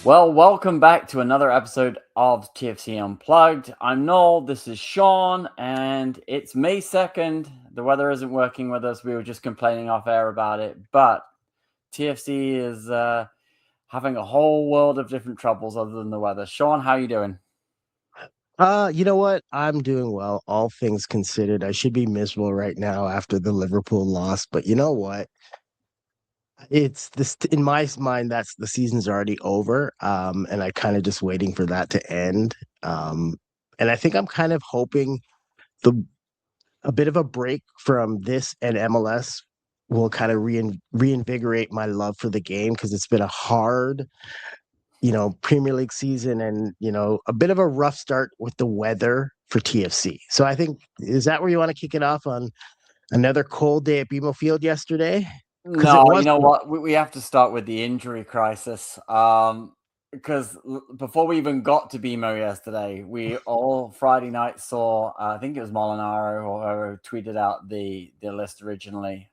Well, welcome back to another episode of TFC Unplugged. I'm Noel, this is Sean, and it's May 2nd. The weather isn't working with us. We were just complaining off air about it, but TFC is having a whole world of different troubles other than the weather. Sean, how you doing? You know what? I'm doing well, all things considered. I should be miserable right now after the Liverpool loss, but you know what? It's this in my mind, that's the season's already over. And I kind of just waiting for that to end. Um, and I think I'm kind of hoping the a bit of a break from this and MLS will kind of reinvigorate my love for the game because it's been a hard, Premier League season and, a bit of a rough start with the weather for TFC. So I think, is that where you want to kick it off on another cold day at BMO Field yesterday? Because it No, you was know cold. what? We have to start with the injury crisis. Because before we even got to BMO yesterday, we all Friday night saw, I think it was Molinaro or whoever tweeted out the list originally,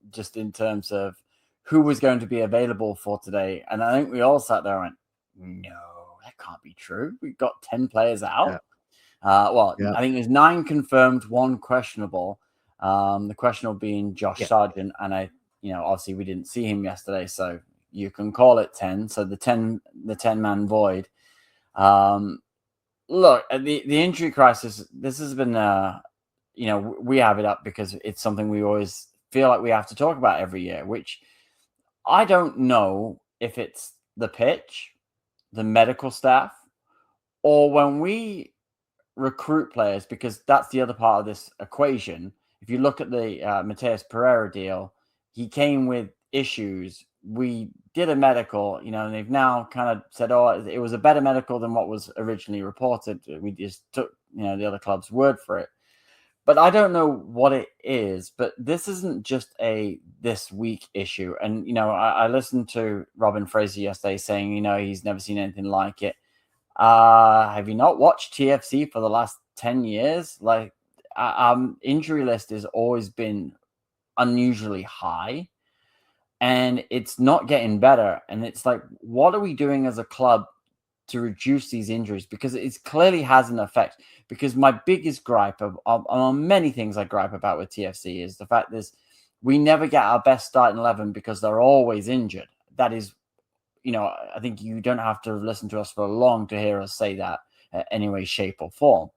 just in terms of who was going to be available for today. And I think we all sat there and went, no, that can't be true. We've got 10 players Yeah, out. Well, yeah, I think there's 9 confirmed, 1 questionable. The questionable being Josh yeah. Sargent, and obviously we didn't see him yesterday, so you can call it 10. So the 10 man void. Um, Look at the injury crisis. This has been, we have it up because it's something we always feel like we have to talk about every year. Which I don't know if it's the pitch, the medical staff, or when we recruit players, because that's the other part of this equation. If you look at the Mateus Pereira deal, he came with issues. We did a medical, and they've now kind of said, oh, it was a better medical than what was originally reported. We just took, the other club's word for it. But I don't know what it is. But this isn't just a this week issue. And, I listened to Robin Fraser yesterday saying, he's never seen anything like it. Have you not watched TFC for the last 10 years? Like, injury list has always been unusually high and it's not getting better. And it's like, what are we doing as a club to reduce these injuries? Because it clearly has an effect. Because my biggest gripe on many things I gripe about with TFC is the fact that we never get our best starting 11 because they're always injured. That is, I think you don't have to listen to us for long to hear us say that in any way, shape, or form.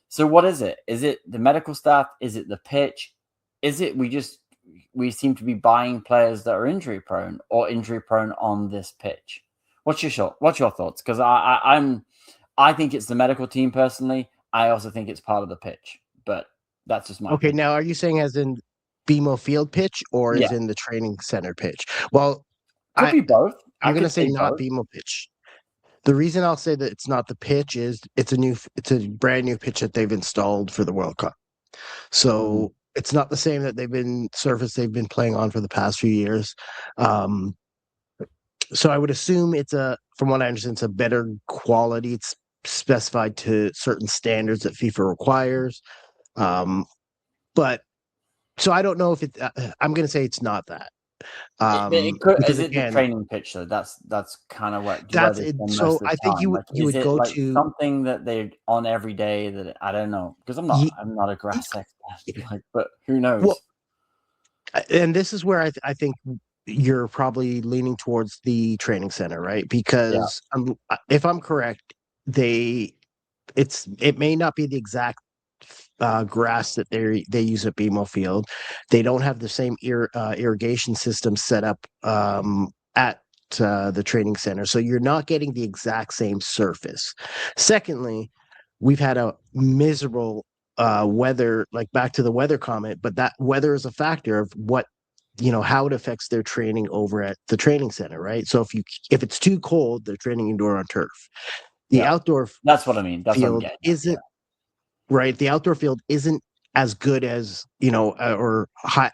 So what is it? Is it the medical staff? Is it the pitch? Is it we seem to be buying players that are injury prone or injury prone on this pitch? What's your thoughts? Because I think it's the medical team personally. I also think it's part of the pitch, but that's just my Okay, opinion. now are you saying as in BMO Field pitch or Yeah, is in the training center pitch? Well, could I be both. I I'm gonna could say say not both. BMO pitch. The reason I'll say that it's not the pitch is it's a brand new pitch that they've installed for the World Cup. Mm. So it's not the same that they've been playing on for the past few years. Um, so I would assume from what I understand, it's a better quality. It's specified to certain standards that FIFA requires. Um, but so I don't know if I'm going to say it's not that. It could. Because Is it the again, training pitch though? That's kind of where that's they it. spend So most of I the think time. Like, you is would it go like to something that they're on every day that I don't know because ye- I'm not a grass expert. Like, but who well, knows? and this is where I think you're probably leaning towards the training center, right? Yeah. Because if I'm correct, they it may not be the exact grass that they use at BMO Field. They don't have the same irrigation system set up at the training center, so you're not getting the exact same surface. Secondly, we've had a miserable weather, like back to the weather comment, but that weather is a factor of what how it affects their training over at the training center, right? So if it's too cold, they're training indoor on turf. The Yeah. outdoor That's what I mean. That's what I'm field getting at. Yeah. isn't right. The outdoor field isn't as good as or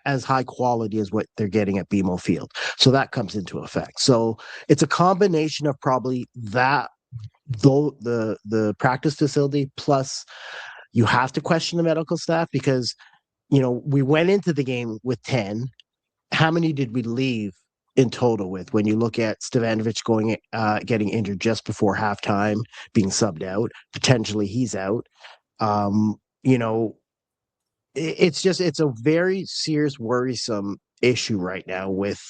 as high quality as what they're getting at BMO Field. So that comes into effect. So it's a combination of probably that though the practice facility plus you have to question the medical staff because we went into the game with 10. How many did we leave in total with when you look at Stevanovic getting injured just before halftime, being subbed out, potentially he's out. You know, it's a very serious, worrisome issue right now with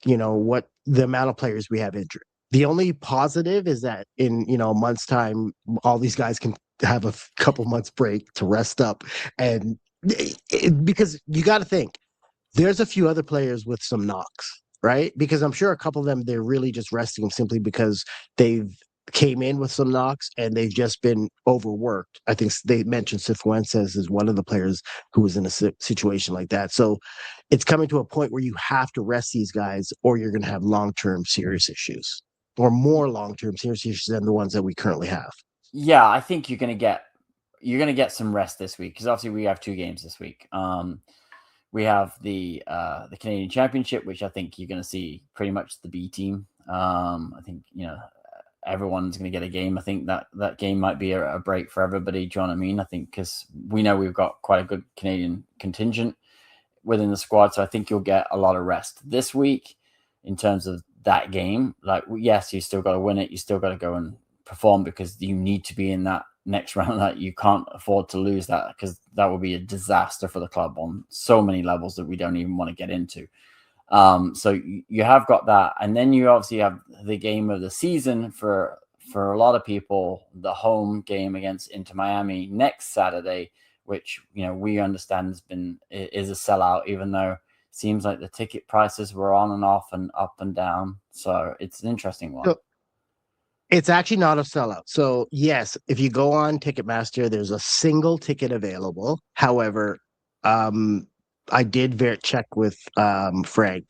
what the amount of players we have injured. The only positive is that in a month's time, all these guys can have a couple months break to rest up, and because you got to think there's a few other players with some knocks, right? Because I'm sure a couple of them they're really just resting them simply because they've came in with some knocks and they've just been overworked. I think they mentioned Cifuentes is one of the players who was in a situation like that. So it's coming to a point where you have to rest these guys or you're going to have long-term serious issues or more long-term serious issues than the ones that we currently have. Yeah, I think you're going to get some rest this week because obviously we have 2 games this week. We have the Canadian Championship, which I think you're going to see pretty much the B team. I think everyone's going to get a game. I think that game might be a break for everybody. Do you know what I mean? I think because we know we've got quite a good Canadian contingent within the squad, so I think you'll get a lot of rest this week in terms of that game. Like, yes, you still got to win it. You still got to go and perform because you need to be in that next round. That you can't afford to lose that because that will be a disaster for the club on so many levels that we don't even want to get into. So you have got that, and then you obviously have the game of the season for a lot of people, the home game against Inter Miami next Saturday, which we understand is a sellout, even though it seems like the ticket prices were on and off and up and down. So it's an interesting one. So, it's actually not a sellout. So yes, if you go on Ticketmaster, there's a single ticket available. However, I did check with Frank.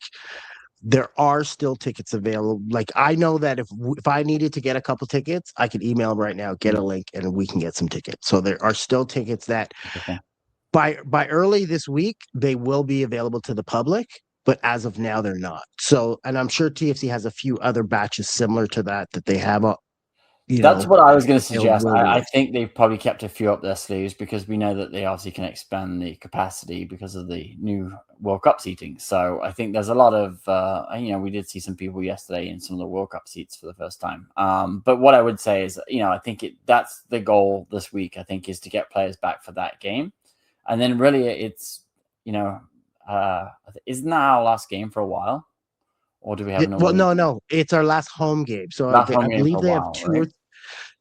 There are still tickets available. Like I know that if I needed to get a couple tickets, I could email him right now, get a link, and we can get some tickets. So there are still tickets that by early this week they will be available to the public. But as of now, they're not. So, and I'm sure TFC has a few other batches similar to that they have. That's what I was going to suggest. I availability. think they've probably kept a few up their sleeves because we know that they obviously can expand the capacity because of the new World Cup seating. So I think there's a lot of, we did see some people yesterday in some of the World Cup seats for the first time. But what I would say is, I think that's the goal this week, I think, is to get players back for that game. And then really it's, isn't that our last game for a while? Or do we have an away? Well, no, it's our last home game. So last I home game believe for a they have while, right?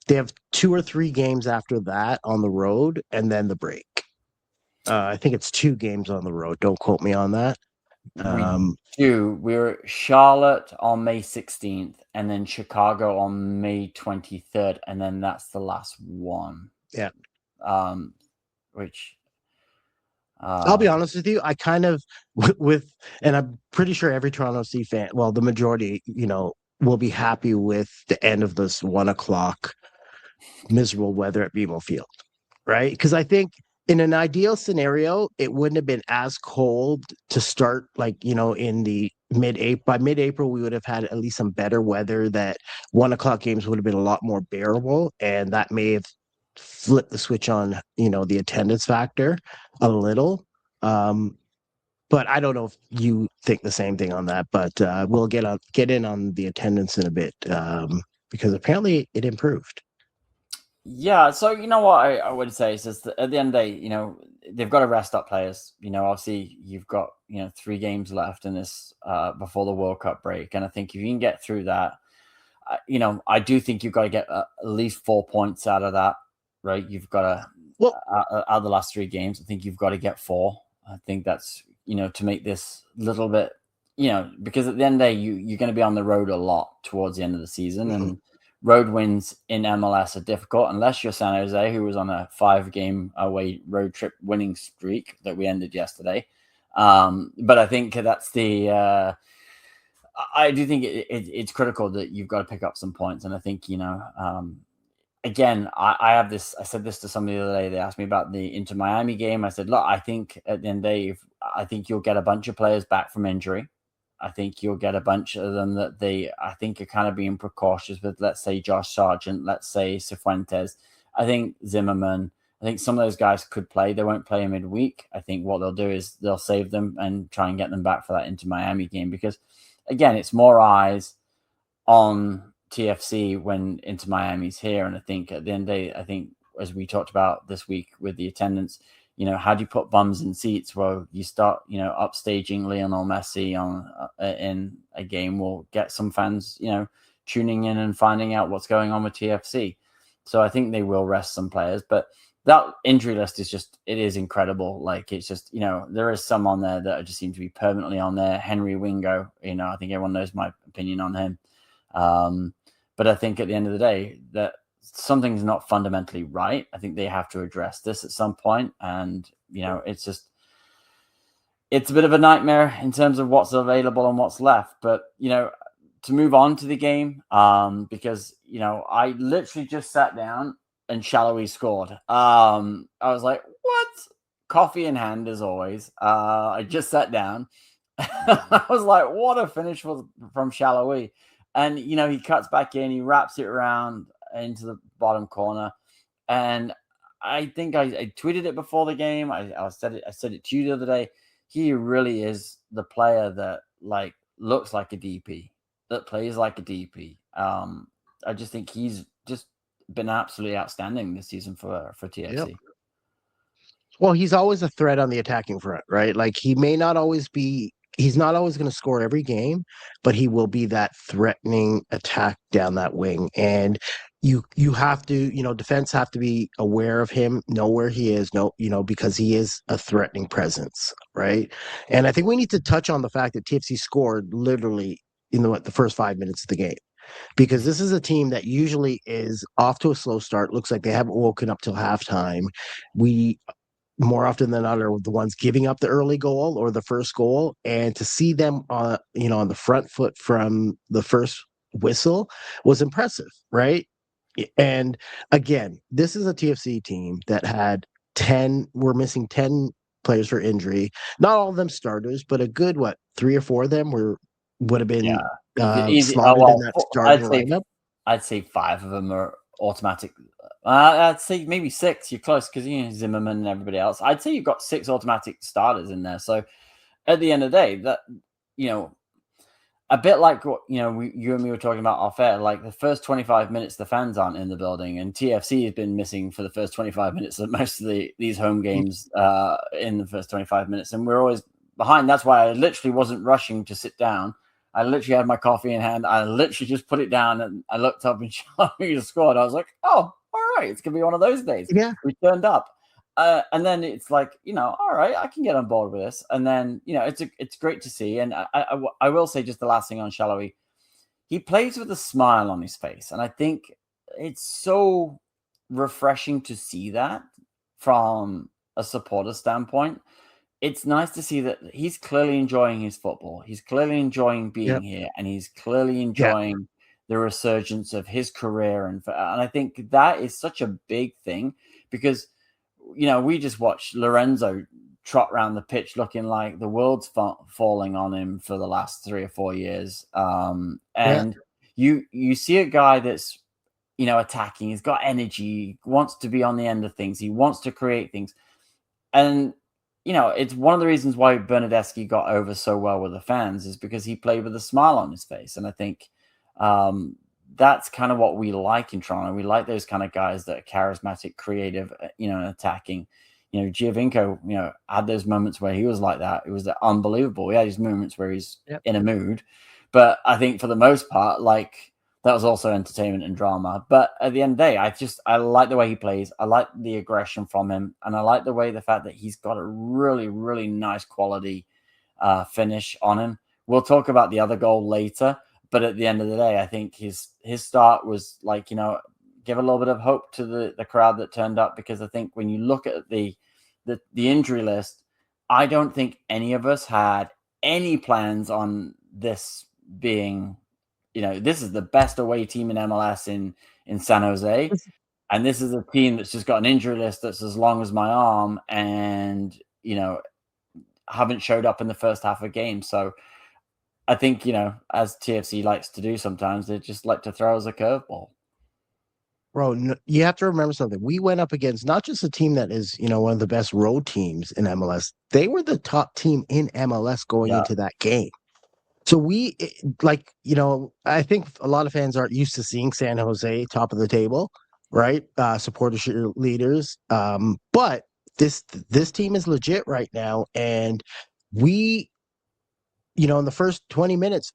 they have 2 or 3 games after that on the road, and then the break. I think it's 2 games on the road. Don't quote me on that. We're Charlotte on May 16th, and then Chicago on May 23rd, and then that's the last one. Yeah. Which I'll be honest with you, I kind of and I'm pretty sure every Toronto FC fan, well, the majority, will be happy with the end of this 1:00 miserable weather at BMO Field, right? Because I think in an ideal scenario, it wouldn't have been as cold to start, in the by mid-April, we would have had at least some better weather that 1:00 games would have been a lot more bearable, and that may have flipped the switch on, the attendance factor a little. But I don't know if you think the same thing on that, but we'll get in on the attendance in a bit because apparently it improved. Yeah, so what I would say is just that at the end of the day, they've got to rest up players. Obviously you've got 3 games left in this before the World Cup break, and I think if you can get through that, I do think you've got to get at least 4 points out of that, right? You've got to out of the last 3 games. I think you've got to get 4. I think that's to make this little bit because at the end of the day you're going to be on the road a lot towards the end of the season, and road wins in MLS are difficult unless you're San Jose, who was on a 5-game away road trip winning streak that we ended yesterday. But I think that's the I do think it's critical that you've got to pick up some points. And I think, again, I said this to somebody the other day. They asked me about the Inter Miami game. I said, look, I think at the end of the day, I think you'll get a bunch of players back from injury. I think you'll get a bunch of them that I think are kind of being precautious with, let's say, Josh Sargent, let's say Cifuentes. I think Zimmerman, I think some of those guys could play. They won't play midweek. I think what they'll do is they'll save them and try and get them back for that Inter Miami game, because again, it's more eyes on TFC when Inter Miami's here. And I think at the end of the day, I think as we talked about this week with the attendance, how do you put bums in seats? Well, you start, upstaging Lionel Messi on in a game will get some fans, tuning in and finding out what's going on with TFC. So I think they will rest some players, but that injury list it is incredible. Like it's just, there is some on there that just seem to be permanently on there. Henry Wingo, I think everyone knows my opinion on him. But I think at the end of the day that something's not fundamentally right. I think they have to address this at some point. And, it's a bit of a nightmare in terms of what's available and what's left. But, to move on to the game, because, I literally just sat down and Shalloi scored. I was like, what? Coffee in hand as always. I just sat down. I was like, what a finish from Shalloi. And, he cuts back in, he wraps it around into the bottom corner. And I think I tweeted it before the game. I said it to you the other day. He really is the player that looks like a DP, that plays like a DP. I just think he's just been absolutely outstanding this season for TFC. Yep. Well, he's always a threat on the attacking front, right? Like he's not always going to score every game, but he will be that threatening attack down that wing. And you have to, defense have to be aware of him, know where he is, because he is a threatening presence, right? And I think we need to touch on the fact that TFC scored literally in the first 5 minutes of the game. Because this is a team that usually is off to a slow start. Looks like they haven't woken up till halftime. We more often than not are the ones giving up the early goal or the first goal, and to see them on the front foot from the first whistle was impressive, right? And again, this is a TFC team that had 10 we're missing 10 players for injury. Not all of them starters, but a good 3 or 4 of them would have been slotted in that starting lineup. I'd say 5 of them are automatic. I'd say maybe 6. You're close because Zimmerman and everybody else. I'd say you've got 6 automatic starters in there. So at the end of the day, that a bit like what you and me were talking about off air. Like the first 25 minutes, the fans aren't in the building, and TFC has been missing for the first 25 minutes of most of these home games in the first 25 minutes, and we're always behind. That's why I literally wasn't rushing to sit down. I literally had my coffee in hand. I literally just put it down and I looked up and Shalloi scored. I was like, oh, all right, it's going to be one of those days. Yeah. We turned up. And then it's like, all right, I can get on board with this. And then, it's great to see. And I will say just the last thing on Shalloi. He plays with a smile on his face. And I think it's so refreshing to see that from a supporter standpoint. It's nice to see that he's clearly enjoying his football. He's clearly enjoying being here, and he's clearly enjoying the resurgence of his career. And I think that is such a big thing because, we just watched Lorenzo trot around the pitch looking like the world's falling on him for the last 3 or 4 years. And you see a guy that's, attacking. He's got energy, wants to be on the end of things. He wants to create things. And it's one of the reasons why Bernardeschi got over so well with the fans is because he played with a smile on his face. And I think that's kind of what we like in Toronto. We like those kind of guys that are charismatic, creative, and attacking. Giovinco, had those moments where he was like that. It was unbelievable. He had his moments where he's in a mood. But I think for the most part, that was also entertainment and drama. But at the end of the day, I like the way he plays. I like the aggression from him. And I like the fact that he's got a really, really nice quality finish on him. We'll talk about the other goal later. But at the end of the day, I think his start was give a little bit of hope to the crowd that turned up, because I think when you look at the injury list, I don't think any of us had any plans on this being, this is the best away team in MLS in San Jose. And this is a team that's just got an injury list that's as long as my arm and, haven't showed up in the first half of a game. So I think, as TFC likes to do sometimes, they just like to throw us a curveball. Bro, you have to remember something. We went up against not just a team that is, one of the best road teams in MLS. They were the top team in MLS going into that game. So I think a lot of fans aren't used to seeing San Jose top of the table, right? Supporters, leaders. But this team is legit right now, and we, in the first 20 minutes,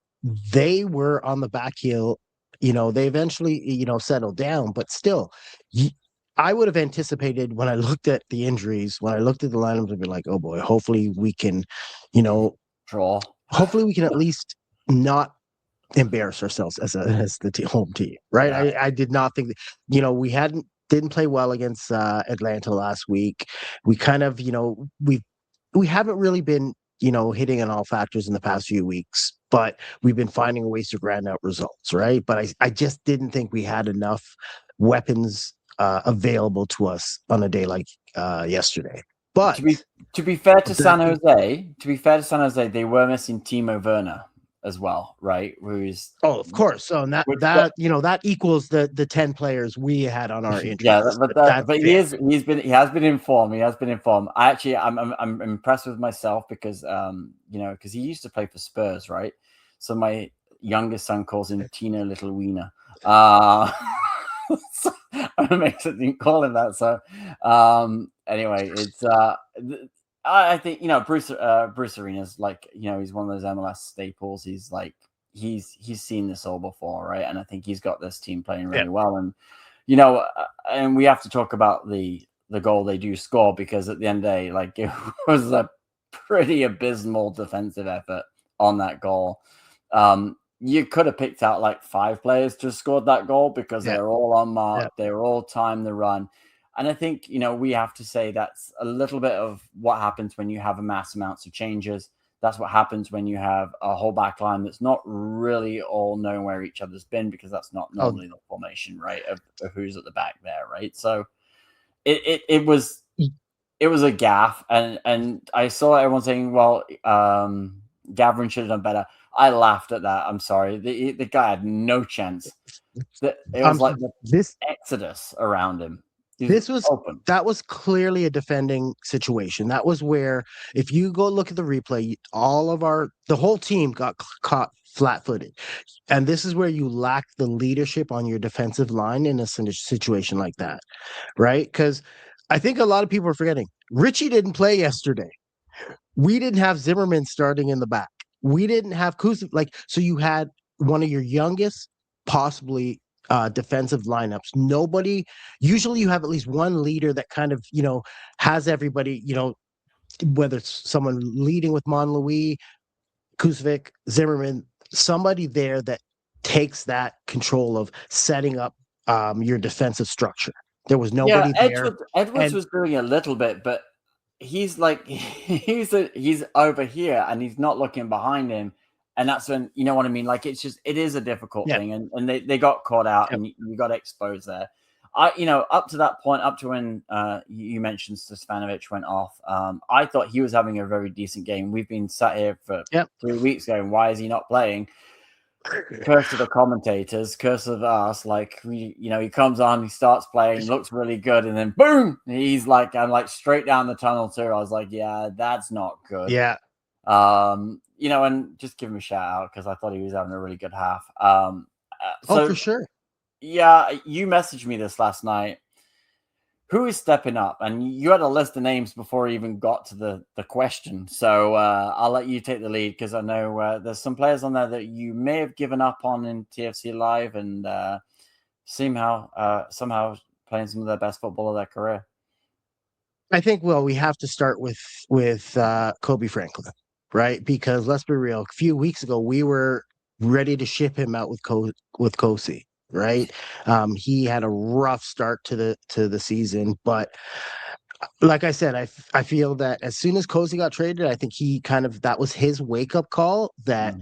they were on the back heel. They eventually, settled down, but still, y- I would have anticipated when I looked at the injuries, when I looked at the lineup, to be like, oh boy, hopefully we can, you know, Draw. hopefully we can at least not embarrass ourselves as the home team, right? Yeah. I did not think that, we didn't play well against Atlanta last week. We kind of, we haven't really been, hitting on all factors in the past few weeks, but we've been finding ways to grind out results, right? But I just didn't think we had enough weapons available to us on a day like yesterday. To But be to be fair to that San Jose, they were missing Timo Werner as well, right? Oh, of course. So and that Which that you know that equals the 10 players we had on our injury yeah, list. but But that's fair. he has been informed. He has been informed. I'm impressed with myself because because he used to play for Spurs, right? So my youngest son calls him Tino Little Wiener. So, didn't call him that. So anyway, it's I think Bruce Arena's like he's one of those MLS staples. He's like he's seen this all before, right? And I think he's got this team playing Yeah. really well. And and we have to talk about the goal they do score, because at the end of the day, like, it was a pretty abysmal defensive effort on that goal. You could have picked out like 5 players to have scored that goal, because Yeah. they're all on mark, Yeah. they're all time the run. And I think, we have to say that's a little bit of what happens when you have a mass amounts of changes. That's what happens when you have a whole back line that's not really all knowing where each other's been, because that's not Oh, normally the formation, right? Of who's at the back there, right? So it was a gaff, and I saw everyone saying, "Well, Gavin should have done better." I laughed at that. I'm sorry, the guy had no chance. It I'm was like the this exodus around him. He was this was open. that was clearly a defending situation. That was where, if you go look at the replay, the whole team got caught flat-footed. And this is where you lack the leadership on your defensive line in a situation like that, right? Because I think a lot of people are forgetting Richie didn't play yesterday. We didn't have Zimmerman starting in the back. We didn't have Kuzev. So you had one of your youngest, possibly defensive lineups. Nobody, usually you have at least one leader that kind of, has everybody, whether it's someone leading with Monlouis, Kuzevic, Zimmerman, somebody there that takes that control of setting up your defensive structure. There was Yeah, nobody there. Edwards And was doing a little bit, but he's like he's over here and he's not looking behind him, and that's when, you know what I mean. Like, it is a difficult yeah, thing, and they got caught out, yeah, and you got exposed there. Up to that point, up to when you mentioned Stefanovic went off, I thought he was having a very decent game. We've been sat here for yeah. 3 weeks going, why is he not playing? Curse of the commentators, curse of us. Like, he comes on, he starts playing, looks really good, and then boom, he's like, I'm like straight down the tunnel too. I was like, yeah, that's not good. Yeah. And just give him a shout out, because I thought he was having a really good half. Oh, So for sure. yeah, you messaged me this last night. Who is stepping up? And you had a list of names before you even got to the question. So I'll let you take the lead, because I know there's some players on there that you may have given up on in TFC Live, and somehow playing some of their best football of their career. I think, well, we have to start with Kobe Franklin, right? Because let's be real, a few weeks ago we were ready to ship him out with Kosi, right? He had a rough start to the season, but like I said, I feel that as soon as Kosi got traded, I think he kind of, that was his wake up call that,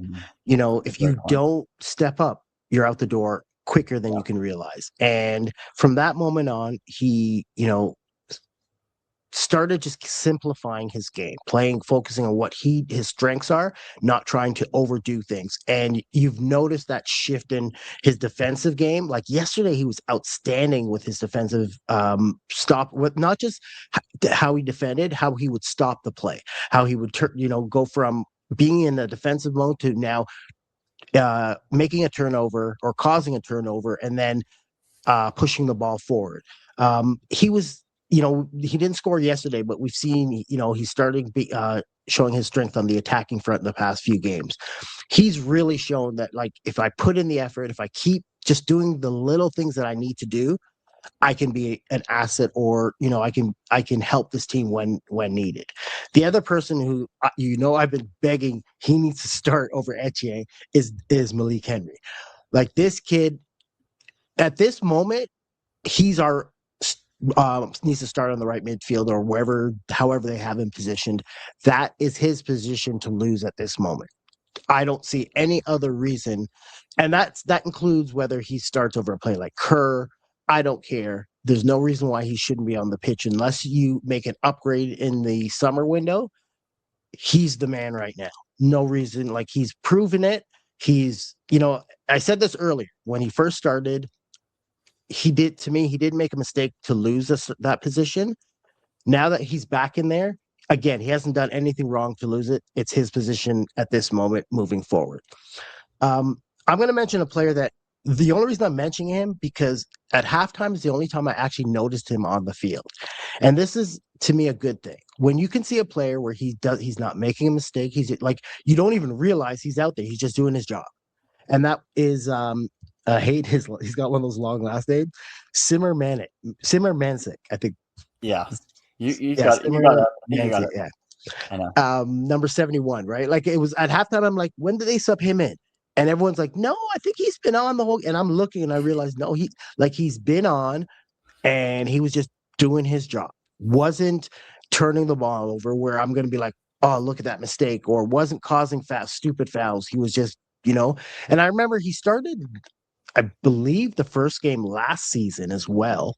That's a if you great point. don't step up, you're out the door quicker than you can realize. And from that moment on, he, started just simplifying his game, focusing on what his strengths are, not trying to overdo things. And you've noticed that shift in his defensive game. Like yesterday, he was outstanding with his defensive stop, with not just how he defended, how he would stop the play, how he would go from being in a defensive mode to now making a turnover or causing a turnover and then pushing the ball forward. He was, he didn't score yesterday, but we've seen, he's starting showing his strength on the attacking front in the past few games. He's really shown that, like, if I put in the effort, if I keep just doing the little things that I need to do, I can be an asset, or I can help this team when needed. The other person who I've been begging he needs to start over Etienne is Malik Henry. Like, this kid at this moment, he's our needs to start on the right midfield or however they have him positioned. That is his position to lose at this moment. I don't see any other reason, and that includes whether he starts over a player like Kerr. I don't care. There's no reason why he shouldn't be on the pitch unless you make an upgrade in the summer window. He's the man right now. No reason. Like, he's proven it. I said this earlier when he first started. He did make a mistake to lose that position. Now that he's back in there, again, he hasn't done anything wrong to lose it. It's his position at this moment moving forward. I'm going to mention a player that the only reason I'm mentioning him because at halftime is the only time I actually noticed him on the field. And this is, to me, a good thing. When you can see a player where he's not making a mistake, he's like, you don't even realize he's out there. He's just doing his job. And that is I hate he's got one of those long last names. Simmer Mansik, I think. Yeah. You got it. Yeah. I know. Number 71, right? Like, it was at halftime. I'm like, when did they sub him in? And everyone's like, no, I think he's been on the whole. And I'm looking and I realized, no, he's been on and he was just doing his job. Wasn't turning the ball over where I'm going to be like, oh, look at that mistake, or wasn't causing stupid fouls. He was just, and I remember he started, I believe, the first game last season as well,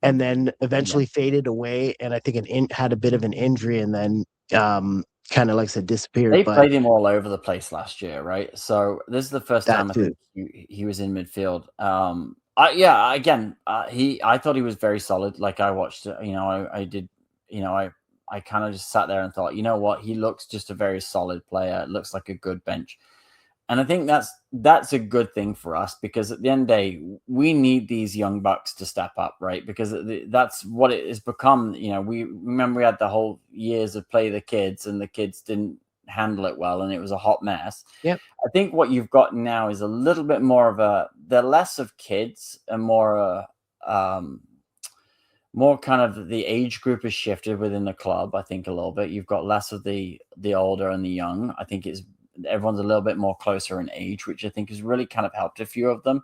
and then eventually faded away. And I think had a bit of an injury and then kind of, like I said, disappeared. They played him all over the place last year, right? So this is the first time I think he was in midfield. I thought he was very solid. Like, I watched it, I did, I kind of just sat there and thought, you know what, he looks just a very solid player. It looks like a good bench. And I think that's a good thing for us, because at the end of the day, we need these young bucks to step up, right? Because that's what it has become. We remember we had the whole years of play the kids, and the kids didn't handle it well, and it was a hot mess. Yeah, I think what you've got now is a little bit more of they're less of kids and more kind of the age group has shifted within the club. I think a little bit. You've got less of the older and the young. I think everyone's a little bit more closer in age, which I think has really kind of helped a few of them.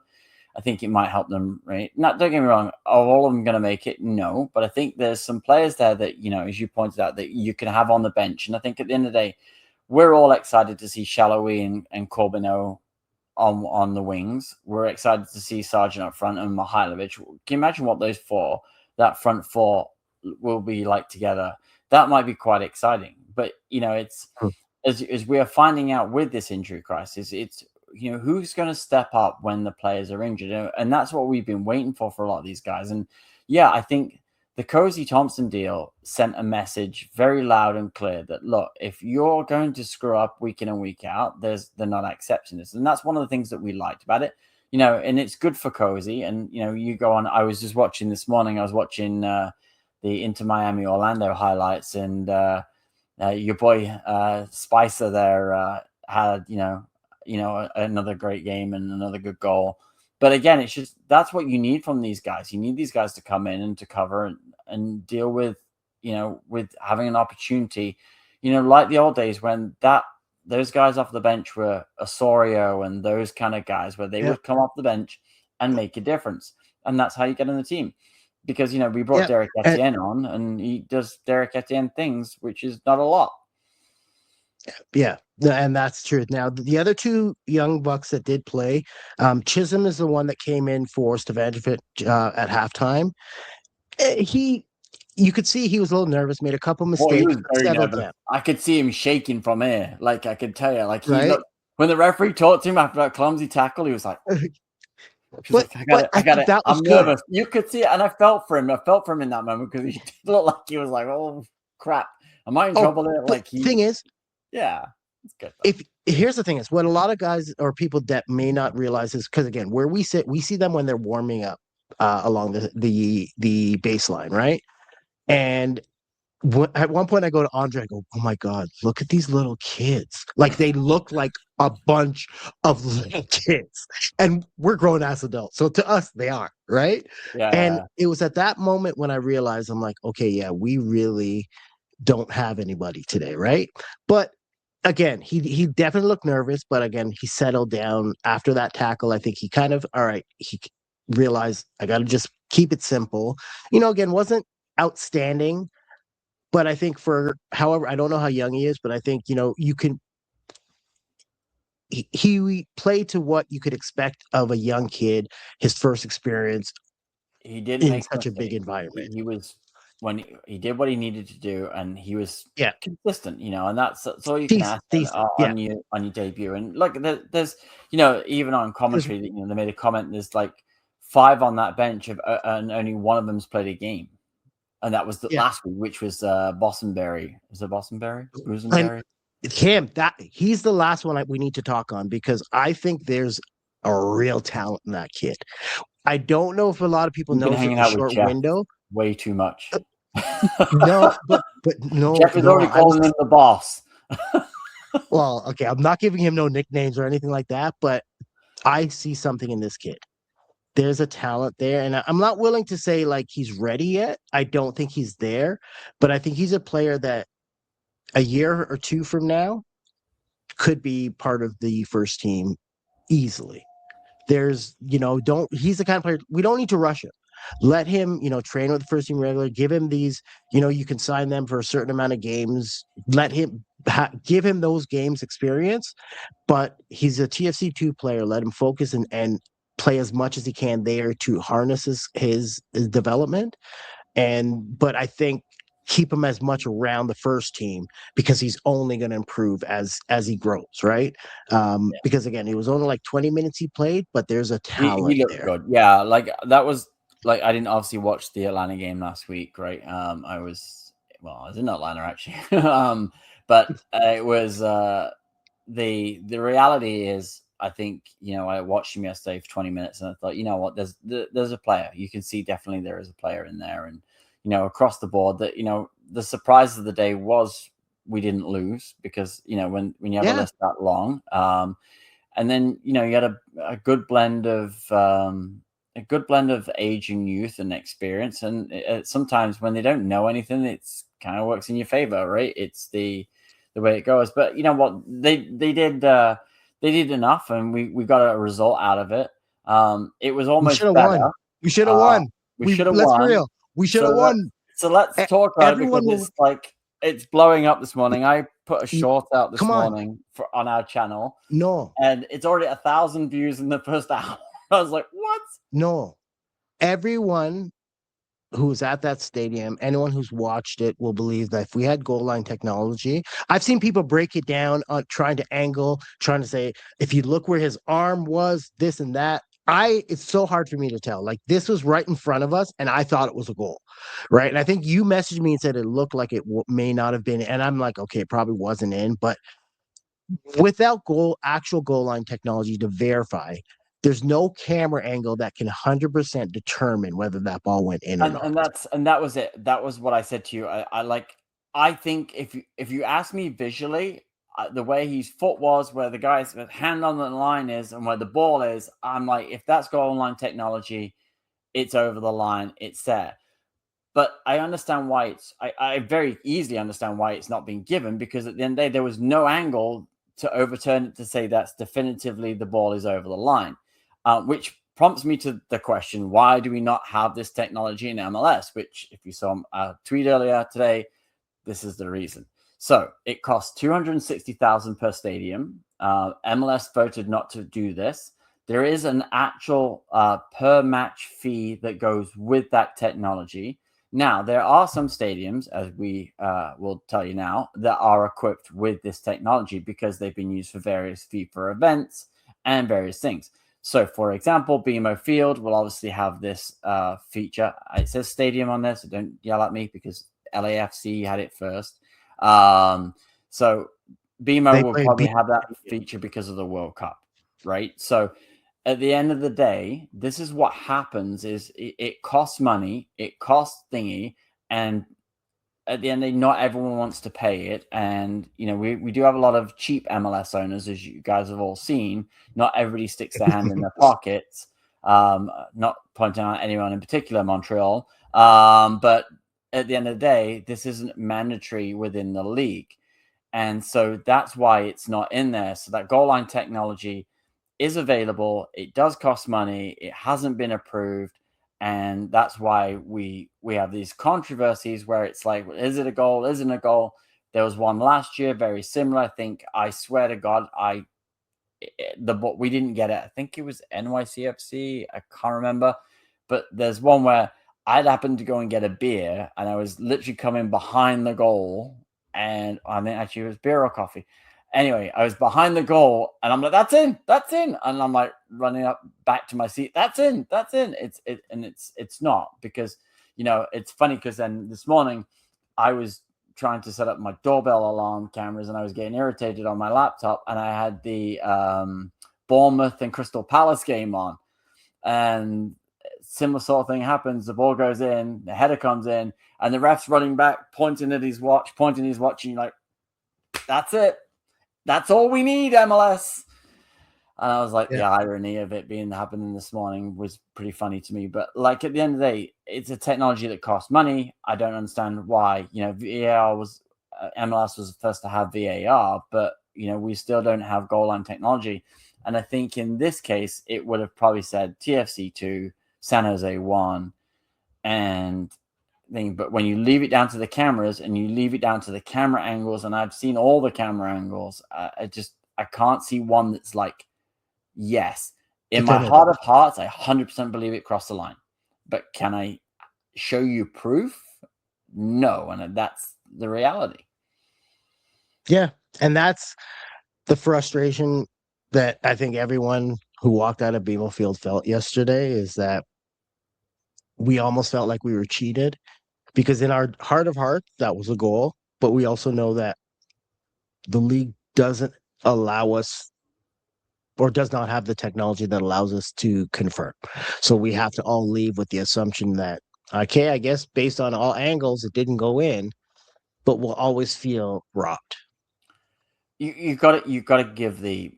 I think it might help them, right? Don't get me wrong, are all of them going to make it? No, but I think there's some players there that, as you pointed out, that you can have on the bench. And I think at the end of the day, we're all excited to see Shalloi and Corbineau on the wings. We're excited to see Sargent up front and Mihailovic. Can you imagine what that front four will be like together? That might be quite exciting. But, it's... As we are finding out with this injury crisis, it's, who's going to step up when the players are injured? And that's what we've been waiting for a lot of these guys. And yeah, I think the Cozy Thompson deal sent a message very loud and clear that, look, if you're going to screw up week in and week out, they're not accepting this. And that's one of the things that we liked about it, and it's good for Cozy. And, you go on, I was just watching this morning, I was watching the Inter Miami Orlando highlights, and, your boy Spicer there had another great game and another good goal. But again, it's just that's what you need from these guys. You need these guys to come in and to cover and deal with with having an opportunity. Like the old days when those guys off the bench were Osorio and those kind of guys where they would come off the bench and make a difference, and that's how you get in the team. Because, we brought Derek Etienne on, and he does Derek Etienne things, which is not a lot. Yeah, and that's true. Now, the other two young bucks that did play, Chisholm is the one that came in for Stavanger at halftime. You could see he was a little nervous, made a couple mistakes, settled down. I could see him shaking from here. Like, I could tell you, like, he looked, when the referee talked to him after that clumsy tackle, he was like... I got it. I'm nervous. You could see it, and I felt for him. I felt for him in that moment because he did look like he was like, "Oh crap, am I in trouble there?" Like, thing is, yeah, It's good. If here's the thing is what a lot of guys or people that may not realize is because again, where we sit, we see them when they're warming up along the baseline, right? And at one point I go to Andre, I go, oh my God, look at these little kids. Like they look like a bunch of little kids. And we're grown ass adults. So to us, they are, right? And Yeah. it was at that moment when I realized I'm like, okay, yeah, we really don't have anybody today, right? But again, he definitely looked nervous, but again, he settled down after that tackle. I think he kind of all right, he realized I gotta just keep it simple. Again, wasn't outstanding, but I think for however, I don't know how young he is, but I think, you can he played to what you could expect of a young kid, his first experience He didn't in make a such a big mistake. environment. He was when he did what he needed to do, and he was Yeah. consistent. And that's all you can ask Decent. Yeah. on your debut. And look, there's even on commentary, they made a comment. There's like 5 on that bench, and only one of them's played a game, and that was the Yeah. last week, which was Bostonberry. Is it Bostonberry? And Rosenberry? him, that he's the last one we need to talk on because I think there's a real talent in that kid. I don't know if a lot of people You've been knows it hanging the out with short Jeff window. way too much. No, but no, Jeff is already calling him the boss. well, okay, I'm not giving him no nicknames or anything like that, but I see something in this kid. There's a talent there, and I'm not willing to say like he's ready yet. I don't think he's there, but I think he's a player that a year or two from now could be part of the first team easily. Don't he's the kind of player we don't need to rush him. Let him, train with the first team regular, give him these, you can sign them for a certain amount of games, let him give him those games experience, but he's a TFC2 player. Let him focus and play as much as he can there to harness his development. But I think keep him as much around the first team because he's only going to improve as he grows, right? Because again, it was only like 20 minutes he played, but there's a talent He looked there. good. Yeah, like that was like I didn't obviously watch the Atlanta game last week, right? I was in Atlanta actually. But it was the reality is I think, I watched him yesterday for 20 minutes and I thought, you know what, there's a player. You can see definitely there is a player in there. And across the board that, the surprise of the day was we didn't lose because, when you have a list that long, and then you had a good blend of age and youth and experience. And sometimes when they don't know anything, it's kind of works in your favor, right? It's the way it goes. But you know what, they did enough, and we got a result out of it. It was almost better. We should have won. We should have Let's won. be real. We should have won. So let's talk about it because it's like it's blowing up this morning. I put a short out this morning on our channel. No. And it's already 1,000 views in the first hour. I was like, what? No. Everyone who's at that stadium, anyone who's watched it will believe that if we had goal line technology, I've seen people break it down on trying to say, if you look where his arm was, this and that. It's so hard for me to tell. Like this was right in front of us, and I thought it was a goal, right? And I think you messaged me and said it looked like it may not have been, and I'm like, okay, it probably wasn't in, but without actual goal line technology to verify, there's no camera angle that can 100% determine whether that ball went in or not. And that was it. That was what I said to you. I think if you ask me visually, the way his foot was, where the guy's hand on the line is, and where the ball is, I'm like, if that's goal line technology, it's over the line, it's there. But I understand why I very easily understand why it's not being given, because at the end of the day, there was no angle to overturn it to say that's definitively the ball is over the line, which prompts me to the question, why do we not have this technology in MLS? Which, if you saw a tweet earlier today, this is the reason. So it costs $260,000 per stadium. MLS voted not to do this. There is an actual per match fee that goes with that technology. Now, there are some stadiums, as we will tell you now, that are equipped with this technology because they've been used for various FIFA events and various things. So, for example, BMO Field will obviously have this feature. It says stadium on there, so don't yell at me because LAFC had it first. So BMO They will play probably have that feature because of the World Cup, right? So at the end of the day, this is what happens: is it costs money, it costs thingy, and at the end of the day, not everyone wants to pay it. And we do have a lot of cheap MLS owners, as you guys have all seen. Not everybody sticks their hand in their pockets. Not pointing out anyone in particular, Montreal. But at the end of the day, this isn't mandatory within the league. And so that's why it's not in there. So that goal line technology is available. It does cost money. It hasn't been approved. And that's why we have these controversies where it's like, is it a goal? Isn't a goal? There was one last year, very similar. I think, I swear to God, we didn't get it. I think it was NYCFC. I can't remember. But there's one where I'd happened to go and get a beer, and I was literally coming behind the goal. And I mean, actually, it was beer or coffee. Anyway, I was behind the goal, and I'm like, "That's in, that's in," and I'm like running up back to my seat. That's in, that's in. It's not, because it's funny, because then this morning I was trying to set up my doorbell alarm cameras, and I was getting irritated on my laptop, and I had the Bournemouth and Crystal Palace game on, and similar sort of thing happens. The ball goes in, the header comes in, and the ref's running back, pointing at his watch, and you're like, that's it. That's all we need, MLS. And I was like, the irony of it being happening this morning was pretty funny to me. But like, at the end of the day, it's a technology that costs money. I don't understand why. VAR was MLS was the first to have VAR, but we still don't have goal line technology. And I think in this case, it would have probably said TFC 2, San Jose 1, and thing. But when you leave it down to the cameras, and you leave it down to the camera angles, and I've seen all the camera angles, I can't see one that's like, yes. In my heart of hearts, I 100% believe it crossed the line. But can I show you proof? No. And that's the reality. Yeah. And that's the frustration that I think everyone who walked out of BMO Field felt yesterday, is that we almost felt like we were cheated, because in our heart of hearts, that was a goal. But we also know that the league doesn't allow us, or does not have the technology that allows us to confirm. So we have to all leave with the assumption that, okay, I guess based on all angles, it didn't go in, but we'll always feel robbed. You got to give the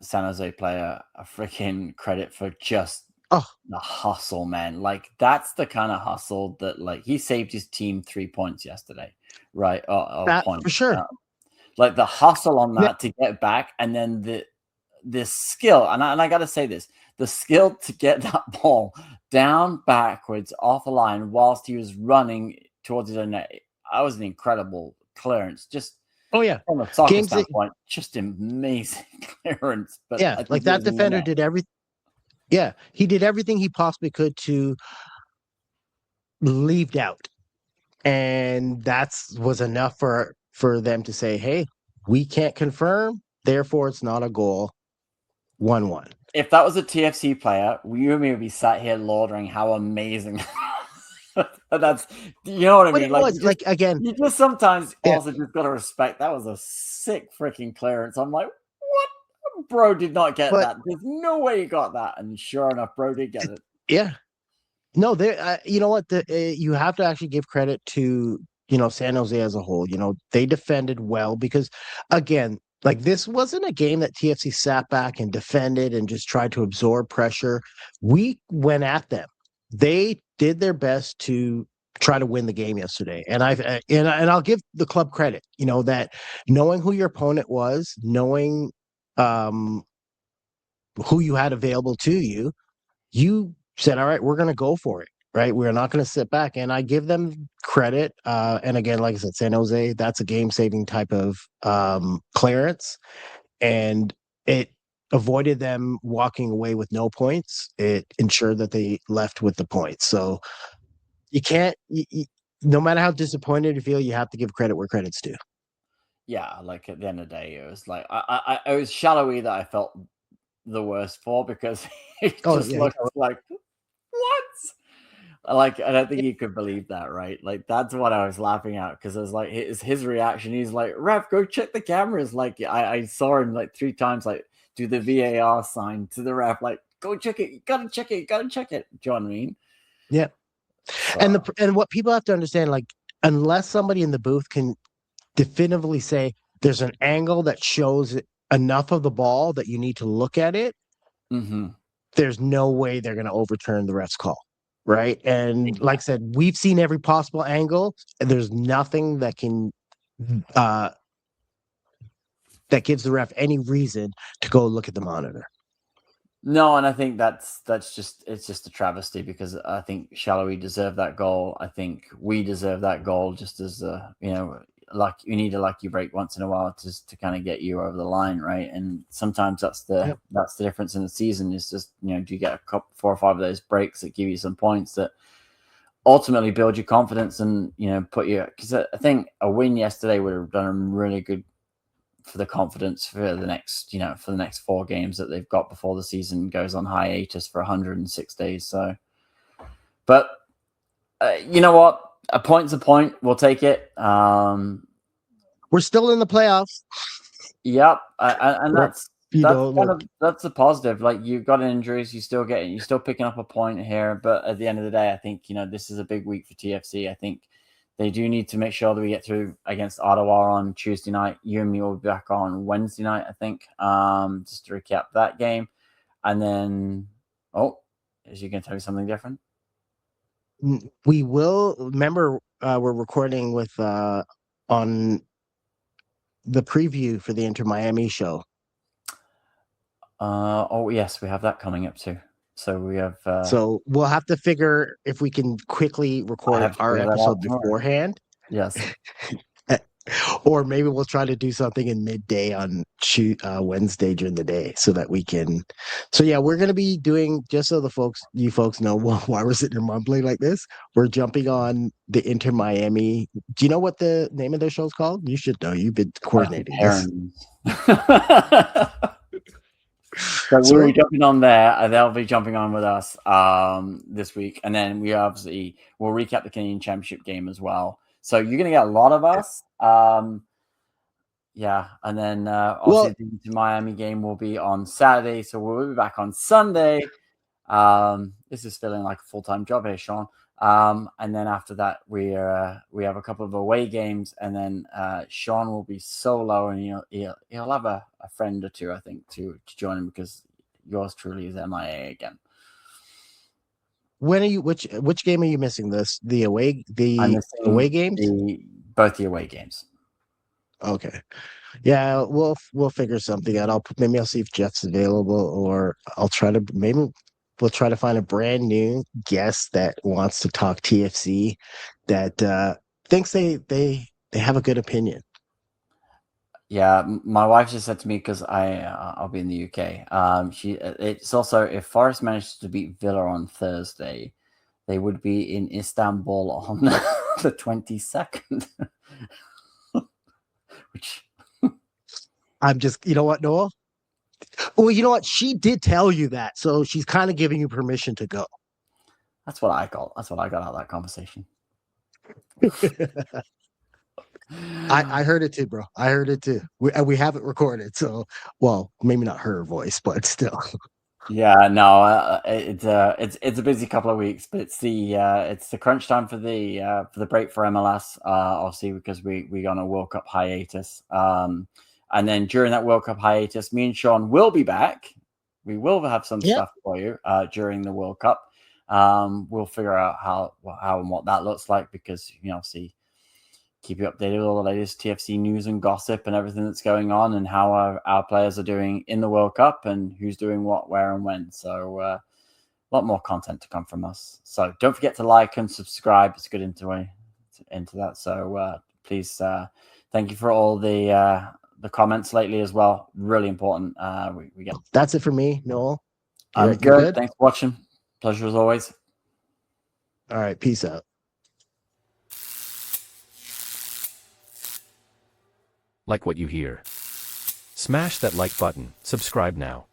San Jose player a freaking credit for just the hustle, man. Like, that's the kind of hustle that, like, he saved his team 3 points yesterday, right? Points for sure. Like the hustle on that to get back, and then the skill, and I got to say this, the skill to get that ball down backwards off the line whilst he was running towards his own net. That was an incredible clearance. Just from a soccer standpoint, just amazing clearance. But like that defender did everything. Yeah, he did everything he possibly could to leave doubt, and was enough for them to say, "Hey, we can't confirm, therefore it's not a goal." 1-1. If that was a TFC player, you and me would be sat here laudering how amazing. That's, you know what I mean? Like, again, you just sometimes also just got to respect that was a sick freaking clearance. I'm like, what? Bro did not get that. There's no way he got that. And sure enough, bro did get it. Yeah. No, you know what? You have to actually give credit to, San Jose as a whole. They defended well, because, again, like, this wasn't a game that TFC sat back and defended and just tried to absorb pressure. We went at them. They did their best to try to win the game yesterday. And I'll give the club credit, that knowing who your opponent was, knowing who you had available to you, you said, all right, we're going to go for it. Right. We're not going to sit back. And I give them credit. And again, like I said, San Jose, that's a game saving type of clearance. And it avoided them walking away with no points. It ensured that they left with the points. So you can't, no matter how disappointed you feel, you have to give credit where credit's due. Yeah. Like, at the end of the day, it was like, it was Shalloi that I felt the worst for, because it just looked like, what? Like, I don't think you could believe that, right? Like, that's what I was laughing at because it was like his reaction. He's like, "Ref, go check the cameras." Like, I saw him like 3 times, like, do the VAR sign to the ref, like, "Go check it. You gotta check it. You gotta check it." Do you know what I mean? Yeah. So, And what people have to understand, like, unless somebody in the booth can definitively say there's an angle that shows enough of the ball that you need to look at it, mm-hmm. there's no way they're going to overturn the ref's call. Right. And like I Exactly. said, we've seen every possible angle, and there's nothing that can uh that gives the ref any reason to go look at the monitor. No, and I think that's just it's just a travesty because I think Shalloi deserved that goal. I think we deserve that goal just as like you need a lucky break once in a while to kind of get you over the line, right? And sometimes Yep. that's the difference in the season is just do you get a couple 4 or 5 of those breaks that give you some points that ultimately build your confidence and put you because I think a win yesterday would have done them really good for the confidence for the next 4 games that they've got before the season goes on hiatus for 106 days. So, but you know what? A point's a point. We'll take it. We're still in the playoffs. Yep, and Right. Look, that's the positive. Like you've got injuries, you're still picking up a point here. But at the end of the day, I think this is a big week for TFC. I think they do need to make sure that we get through against Ottawa on Tuesday night. You and me will be back on Wednesday night, I think. Just to recap that game, and then is you going to tell me something different? we will remember we're recording with on the preview for the Inter Miami show. Oh yes, we have that coming up too. So we have. So we'll have to figure if we can quickly I record have to our figure that out episode tomorrow. beforehand, Yes. or maybe we'll try to do something in midday on Wednesday during the day, so that we can. So yeah, we're gonna be doing, just so you folks know why we're sitting here mumbling like this. We're jumping on the Inter Miami. Do you know what the name of their show's called? You should know. You've been I think coordinating this. herons. So So we'll be jumping on there, and they'll be jumping on with us this week, and then we'll recap the Canadian Championship game as well. So you're going to get a lot of us, yeah, and then well, obviously the Miami game will be on Saturday, so we'll be back on Sunday. This is feeling like a full-time job here, Sean. And then after that, we have a couple of away games, and then Sean will be solo, and he'll have a friend or two, I think, to join him because yours truly is MIA again. when are you? Which game are you missing? The away I'm away missing games. both the away games. Okay. Yeah, we'll figure something out. Maybe I'll see if Jeff's available, or maybe we'll try to find a brand new guest that wants to talk TFC, that thinks they have a good opinion. Yeah, my wife just said to me because I'll be in the UK. It's also if Forest managed to beat Villa on Thursday, they would be in Istanbul on the 22nd. Which I'm just, you know what, Noel? Well, you know what? She did tell you that, so she's kind of giving you permission to go. that's what I got. That's what I got out of that conversation. I heard it too, bro. I heard it too. We have it recorded, so well, maybe not her voice, but still. Yeah, no, it's a busy couple of weeks, but it's the crunch time for the break for MLS, obviously because we on a World Cup hiatus, and then during that World Cup hiatus, me and Sean will be back. We will have some Yeah. stuff for you during the World Cup. We'll figure out how and what that looks like because see. Keep you updated with all the latest TFC news and gossip and everything that's going on and how our players are doing in the World Cup and who's doing what, where, and when. So a lot more content to come from us. So don't forget to like and subscribe. It's good into that. So please, thank you for all the comments lately as well. Really important. We get. That's it for me, Noel. I'm You're good. good. Thanks for watching. Pleasure as always. All right. Peace out. Like what you hear? Smash that like button, subscribe now.